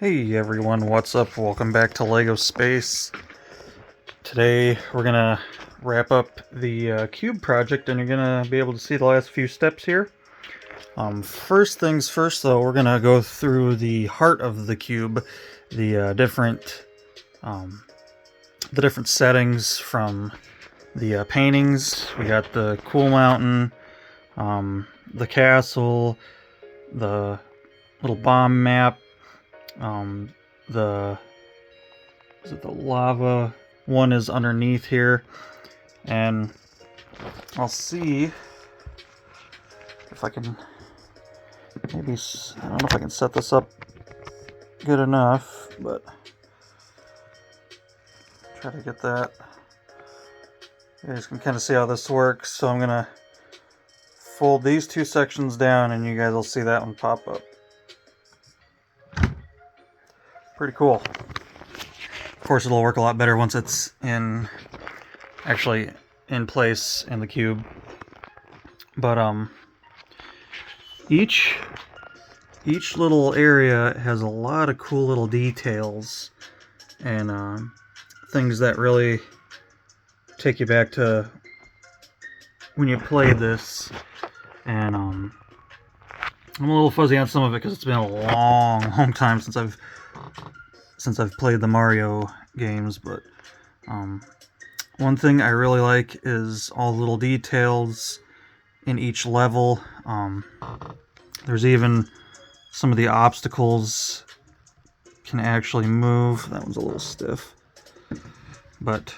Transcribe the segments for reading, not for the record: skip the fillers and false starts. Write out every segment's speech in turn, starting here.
Hey everyone, what's up? Welcome back to LEGO Space. Today we're gonna wrap up the cube project, and you're gonna be able to see the last few steps here. First things first, though, we're gonna go through the heart of the cube, the different settings from the paintings. We got the cool mountain, the castle, the little bomb map, the lava one is underneath here, and I'll see if I can maybe, I don't know if I can set this up good enough, but try to get that. You guys can kind of see how this works, so I'm gonna fold these two sections down and you guys will see that one pop up. Pretty cool. Of course, it'll work a lot better once it's actually in place in the cube. But each little area has a lot of cool little details and things that really take you back to when you played this. And I'm a little fuzzy on some of it because it's been a long time since I've played the Mario games, but one thing I really like is all the little details in each level. There's even some of the obstacles can actually move. That one's a little stiff, but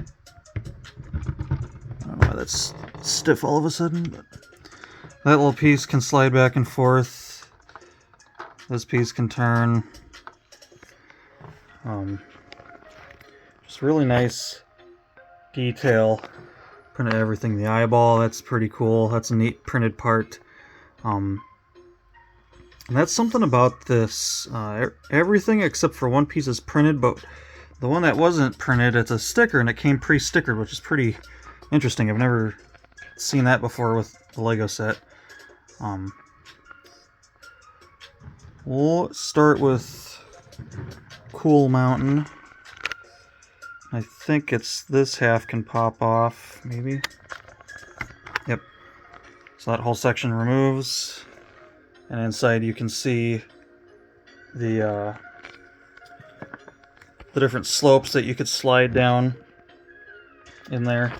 I don't know why that's stiff all of a sudden, but that little piece can slide back and forth. This piece can turn. Just really nice detail. Printed everything. The eyeball, that's pretty cool. That's a neat printed part. And that's something about this. Everything except for one piece is printed, but the one that wasn't printed, it's a sticker, and it came pre-stickered, which is pretty interesting. I've never seen that before with the Lego set. We'll start with Cool Mountain. I think it's this half can pop off, maybe. Yep. So that whole section removes, and inside you can see the different slopes that you could slide down in there.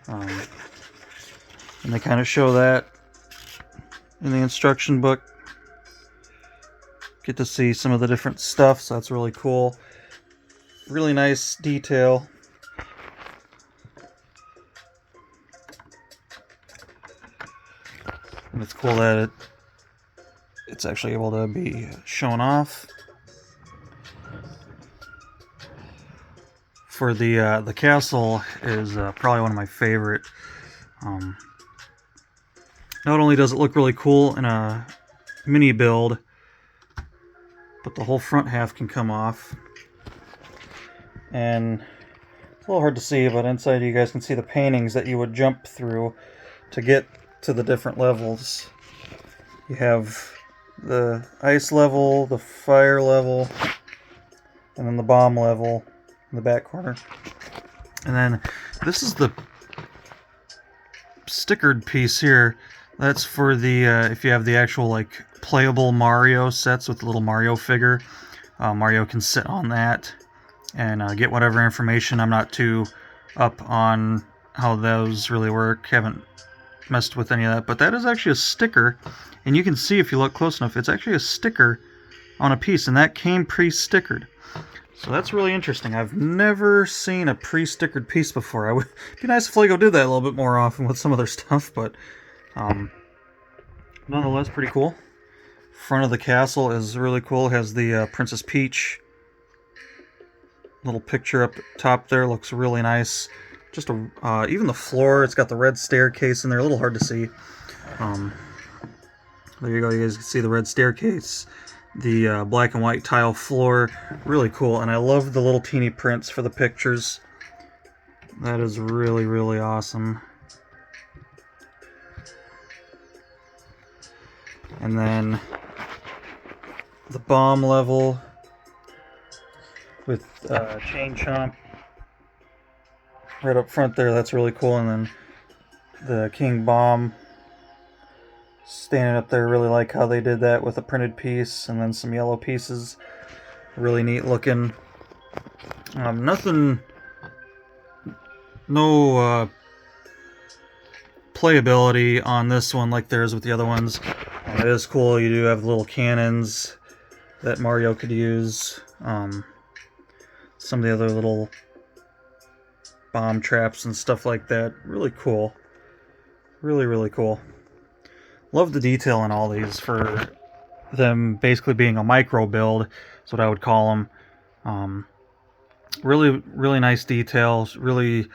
And they kind of show that in the instruction book. Get to see some of the different stuff, so that's really cool. Really nice detail. And it's cool that it's actually able to be shown off. For the castle is probably one of my favorite. Not only does it look really cool in a mini build, but the whole front half can come off. And it's a little hard to see, but inside you guys can see the paintings that you would jump through to get to the different levels. You have the ice level, the fire level, and then the bomb level in the back corner. And then this is the stickered piece here. That's for the if you have the actual like playable Mario sets with the little Mario figure, Mario can sit on that and get whatever information. I'm not too up on how those really work. Haven't messed with any of that, but that is actually a sticker, and you can see if you look close enough, it's actually a sticker on a piece, and that came pre-stickered. So that's really interesting. I've never seen a pre-stickered piece before. It'd be nice if LEGO did that a little bit more often with some of their stuff, but nonetheless, pretty cool. Front of the castle is really cool. It has the Princess Peach little picture up top there. Looks really nice. Just even the floor, it's got the red staircase in there. A little hard to see. There you go. You guys can see the red staircase. The black and white tile floor. Really cool. And I love the little teeny prints for the pictures. That is really, really awesome. And then the bomb level with Chain Chomp right up front there. That's really cool. And then the King Bomb standing up there. Really like how they did that with a printed piece and then some yellow pieces. Really neat looking. Nothing, no playability on this one like there is with the other ones. It is cool. You do have little cannons that Mario could use. Some of the other little bomb traps and stuff like that. Really cool. Really, really cool. Love the detail in all these for them basically being a micro build. That's what I would call them. Really, really nice details. Really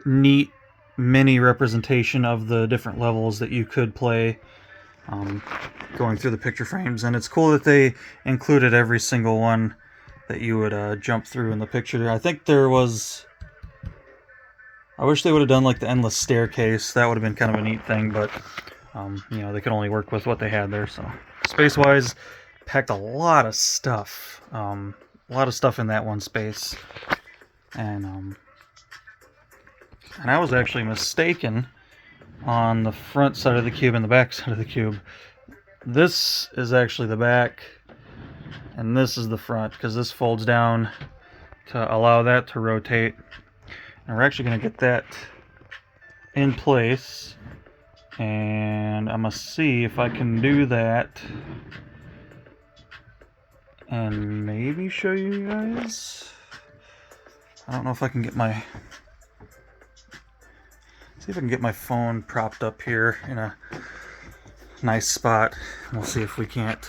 neat mini representation of the different levels that you could play going through the picture frames. And it's cool that they included every single one that you would jump through in the picture. I think there was... I wish they would have done like the endless staircase. That would have been kind of a neat thing, but you know, they could only work with what they had there. So space-wise, packed a lot of stuff. A lot of stuff in that one space. And I was actually mistaken on the front side of the cube and the back side of the cube. This is actually the back, and this is the front, because this folds down to allow that to rotate. And we're actually going to get that in place, and I'm going to see if I can do that and maybe show you guys. I don't know if I can get my... See if I can get my phone propped up here in a nice spot. We'll see if we can't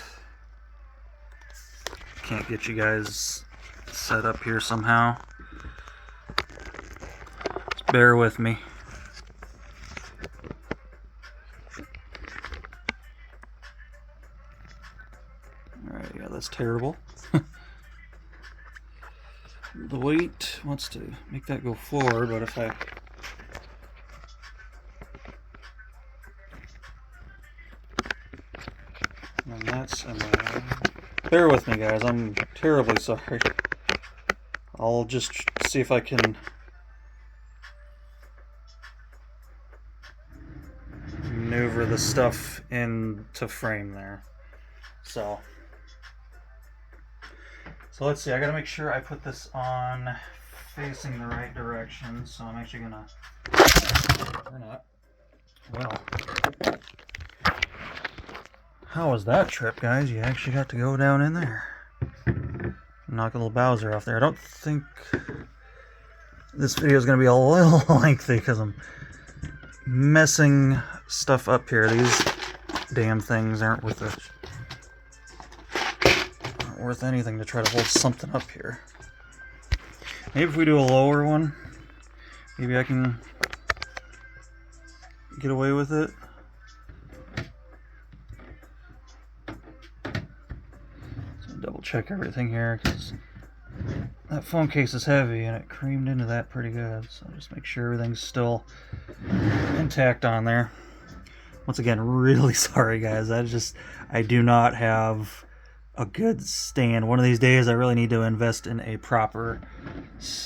get you guys set up here somehow. Just bear with me. Alright, yeah, that's terrible. The weight wants to make that go forward, but if I... And that's... bear with me, guys. I'm terribly sorry. I'll just see if I can maneuver the stuff into frame there. So let's see. I gotta make sure I put this on facing the right direction. So I'm actually gonna... Or not. Well... How was that trip, guys? You actually got to go down in there. Knock a little Bowser off there. I don't think this video is going to be a little lengthy because I'm messing stuff up here. These damn things aren't worth anything to try to hold something up here. Maybe if we do a lower one, maybe I can get away with it. Double check everything here because that phone case is heavy and it creamed into that pretty good, so just make sure everything's still intact on there. Once again, really sorry guys, I do not have a good stand. One of these days I really need to invest in a proper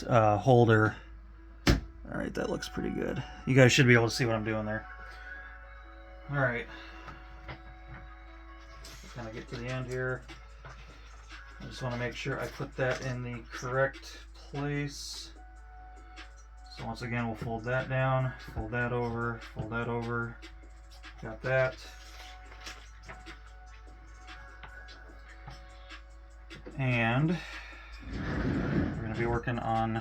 holder. Alright, that looks pretty good. You guys should be able to see what I'm doing there. Alright, just gonna get to the end here. I just want to make sure I put that in the correct place. So once again, we'll fold that down, fold that over, got that. And we're going to be working on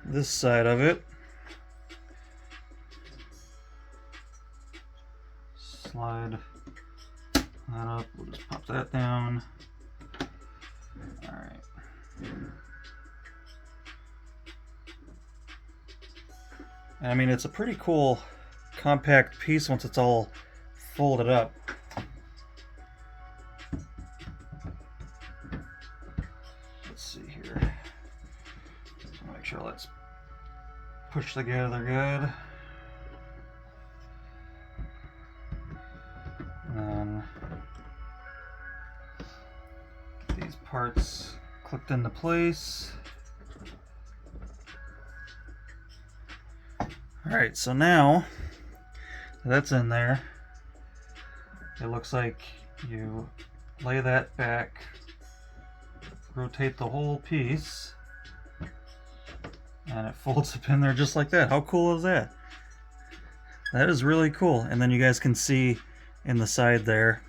this side of it. Slide that up, we'll just pop that down. Alright. I mean, it's a pretty cool compact piece once it's all folded up. Let's see here. Just make sure let's push together good. And then these parts clicked into place. Alright, so now that's in there, it looks like you lay that back, rotate the whole piece, and it folds up in there just like that. How cool is that? That is really cool. And then you guys can see in the side there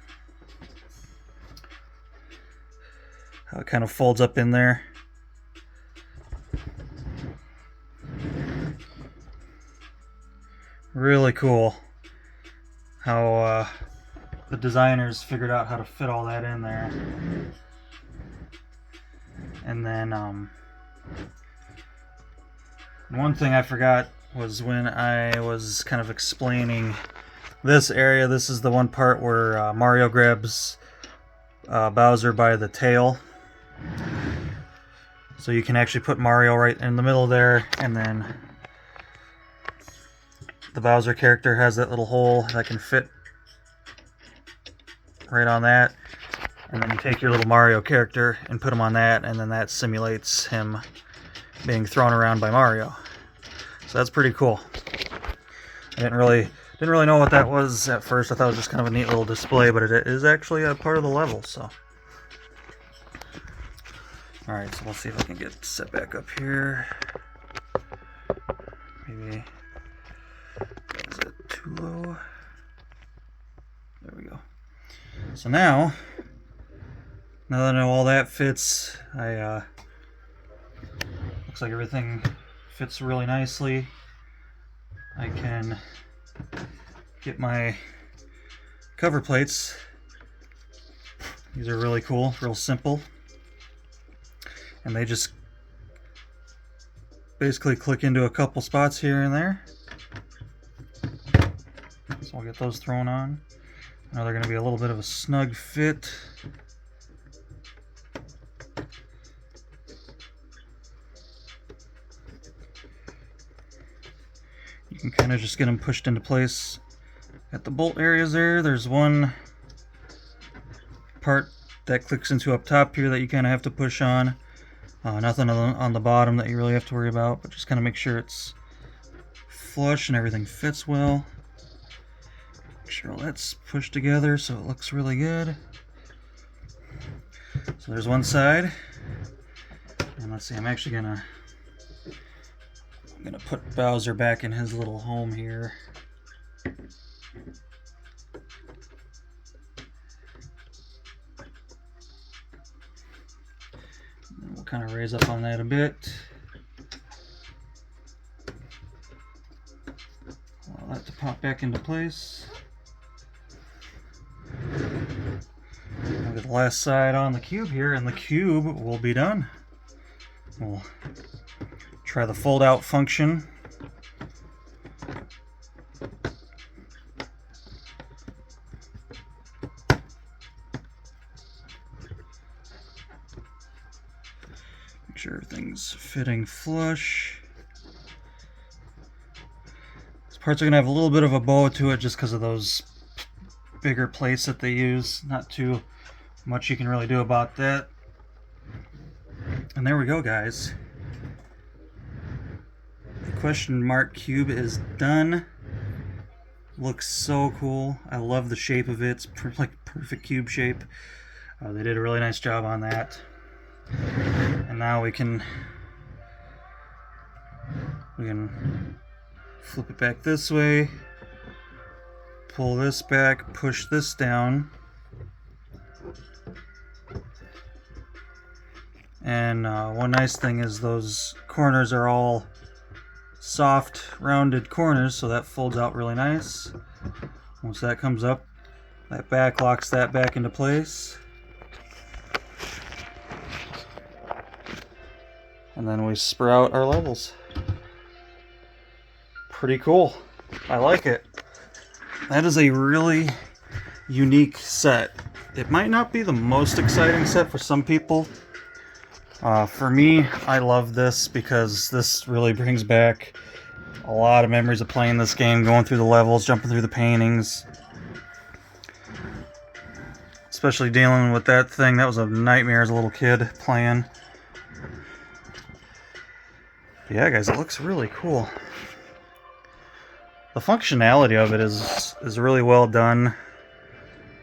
how it kind of folds up in there. Really cool how the designers figured out how to fit all that in there. And then one thing I forgot was when I was kind of explaining this area, this is the one part where Mario grabs Bowser by the tail. So you can actually put Mario right in the middle there, and then the Bowser character has that little hole that can fit right on that. And then you take your little Mario character and put him on that, and then that simulates him being thrown around by Mario. So that's pretty cool. I didn't really know what that was at first. I thought it was just kind of a neat little display, but it is actually a part of the level. So, all right. So let's see if I can get set back up here. Maybe is it too low? There we go. So now that I know all that fits, looks like everything fits really nicely. I can get my cover plates. These are really cool, real simple. And they just basically click into a couple spots here and there. So I'll get those thrown on. I know they're going to be a little bit of a snug fit. You can kind of just get them pushed into place. At the bolt areas there, there's one part that clicks into up top here that you kind of have to push on. Nothing on the bottom that you really have to worry about, but just kind of make sure it's flush and everything fits well. Make sure all that's pushed together so it looks really good. So there's one side. And let's see, I'm actually gonna put Bowser back in his little home here. And we'll kind of raise up on that a bit. Allow that to pop back into place. I'll get the last side on the cube here, and the cube will be done. We'll try the fold out function. Make sure everything's fitting flush. These parts are going to have a little bit of a bow to it just because of those bigger plates that they use. Not too much you can really do about that. And there we go, guys. The question mark cube is done. Looks so cool. I love the shape of it. It's like perfect cube shape. They did a really nice job on that. And now we can flip it back this way, pull this back, push this down, and one nice thing is those corners are all soft rounded corners, so that folds out really nice. Once that comes up, that back locks that back into place, and then we sprout our levels. Pretty cool. I like it. That is a really unique set. It might not be the most exciting set for some people. For me, I love this because this really brings back a lot of memories of playing this game, going through the levels, jumping through the paintings. especially dealing with that thing. That was a nightmare as a little kid playing. But yeah, guys, it looks really cool. The functionality of it is really well done.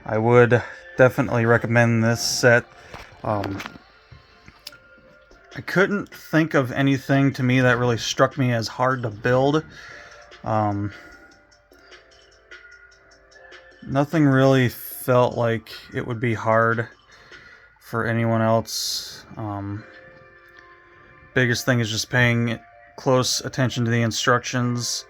I would definitely recommend this set. I couldn't think of anything to me that really struck me as hard to build. Nothing really felt like it would be hard for anyone else. Biggest thing is just paying close attention to the instructions,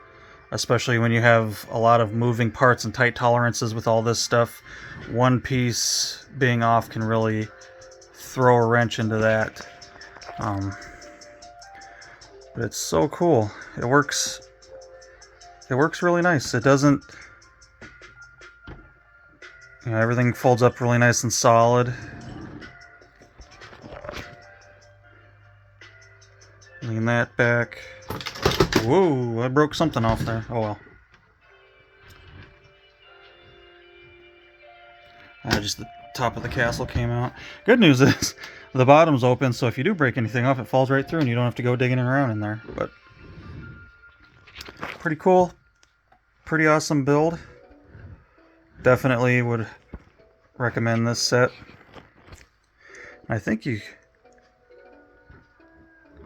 especially when you have a lot of moving parts and tight tolerances with all this stuff. One piece being off can really throw a wrench into that. But it's so cool. It works really nice. It doesn't, you know, everything folds up really nice and solid. Lean that back. Whoa, I broke something off there. Oh well. Just the top of the castle came out. Good news is the bottom's open, so if you do break anything off, it falls right through and you don't have to go digging around in there. But pretty cool. Pretty awesome build. Definitely would recommend this set. I think you...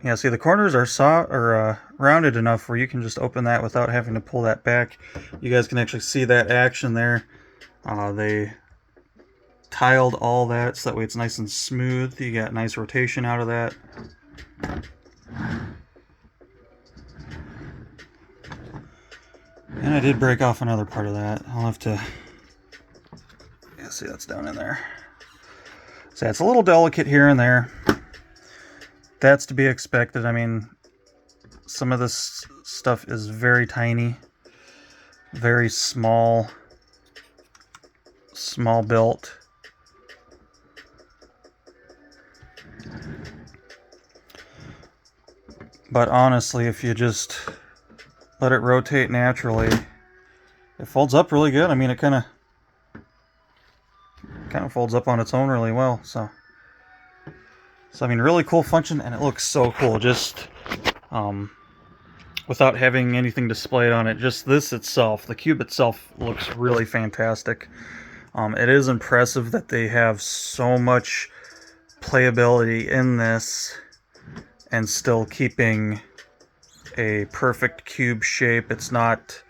Yeah, see, the corners are rounded enough where you can just open that without having to pull that back. You guys can actually see that action there. They tiled all that so that way it's nice and smooth. You got nice rotation out of that. And I did break off another part of that. I'll have to... Yeah, see, that's down in there. So it's a little delicate here and there. That's to be expected. I mean, some of this stuff is very tiny, very small built. But honestly, if you just let it rotate naturally, it folds up really good. I mean, it kind of folds up on its own really well. So I mean, really cool function, and it looks so cool. Just without having anything displayed on it, just this itself, the cube itself, looks really fantastic. It is impressive that they have so much playability in this and still keeping a perfect cube shape. It's not,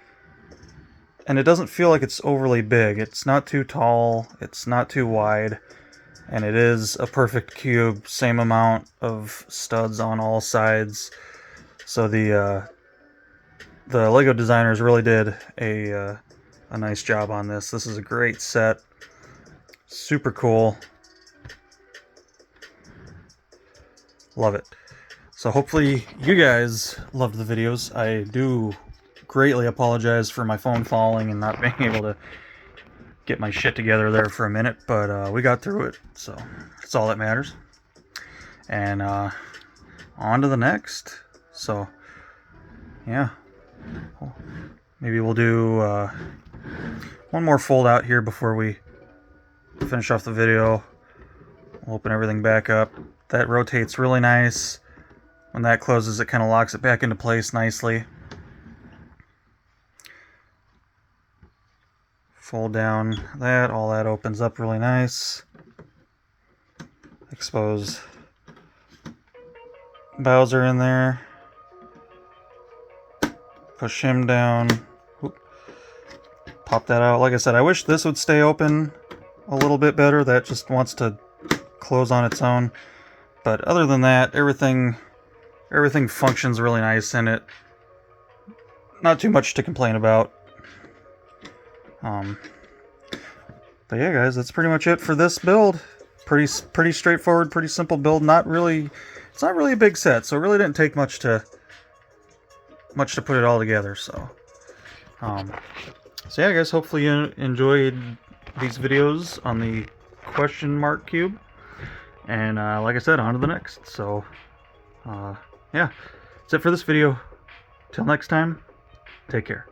and it doesn't feel like it's overly big. It's not too tall, it's not too wide, and it is a perfect cube, same amount of studs on all sides. So the Lego designers really did a nice job on this. This is a great set, super cool, love it. So hopefully you guys loved the videos. I do greatly apologize for my phone falling and not being able to get my shit together there for a minute, but we got through it, so that's all that matters. And on to the next. So yeah, maybe we'll do one more fold out here before we finish off the video. We'll open everything back up. That rotates really nice. When that closes, it kind of locks it back into place nicely. Fold down that, all that opens up really nice. Expose Bowser in there. Push him down. Oop. Pop that out. Like I said, I wish this would stay open a little bit better. That just wants to close on its own. But other than that, everything functions really nice in it. Not too much to complain about. But yeah, guys, that's pretty much it for this build. Pretty straightforward, pretty simple build. It's not really a big set, so it really didn't take much to put it all together. So yeah, guys, hopefully you enjoyed these videos on the question mark cube. And like I said, on to the next. So yeah, that's it for this video. Till next time, take care.